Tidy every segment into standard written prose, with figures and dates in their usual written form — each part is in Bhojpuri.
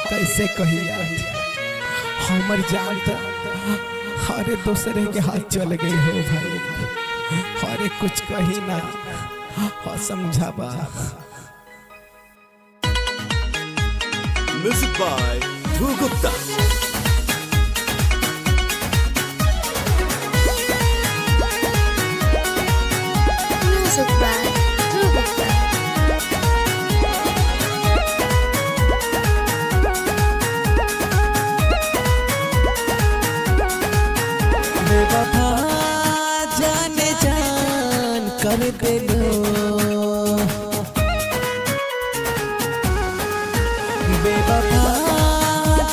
कैसे कहिया हमर जान तो हरे दूसरे के हाथ चल गई हो भाई। हरे कुछ कही ना हो समझाबा। Music by Dhruv Gupta. Music by Dhruv Gupta. बेवफा जाने जान कर दिलो, बेवफा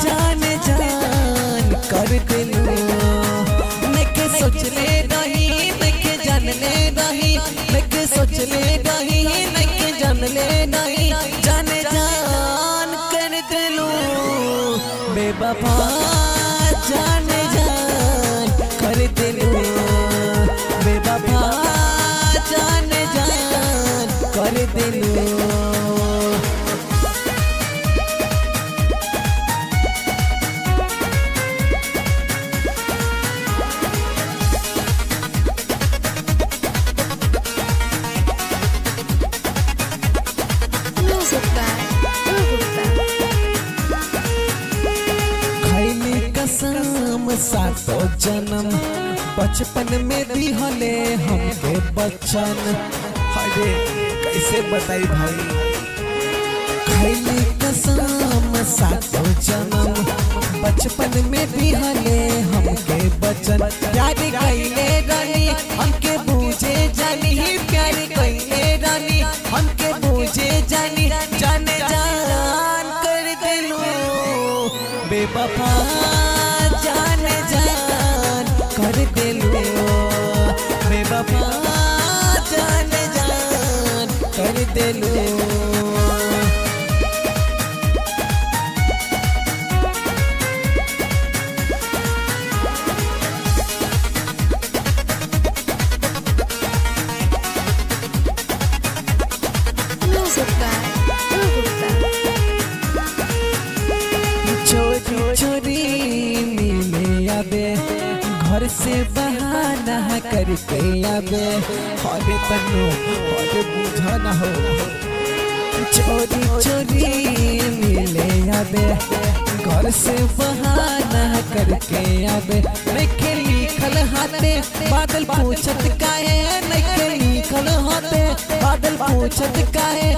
जाने जान कर दिलो। मैं के सोच ले रही, मैं के जान ले रही, मैं के सोच ले रही, मैं के जान ले रही, जाने जान कर दिलो। बेवफा जाने जान कर दिलो, बेवफा जाने जान कर दिलो। Music by Dhruv Gupta. खैली कसम सातो जन्म बचपन में दिहले हमके बचन। अरे कैसे बताई भाई। खैली कसम सातो जन्म बचपन में दिहले हमके बचन। प्यार कैले रानी हमके बूझे जानी, प्यार कैले रानी हमके बूझे जानी, जाने जान कर दिलो। बेवफा जाने जान कर दिलो, बेवफा जाने जान कर दिलो। Music by Dhruv Gupta. चोरी चोरी मिले आबे, घर से बहाना करके आबे। हरे तनु हरे बुझा न हो। चोरी चोरी मिले आबे, घर से बहाना करके आबे। नइखे लिखल हाथे बादल पूछत काहे, नइखे लिखल हाथे बादल पूछत काहे।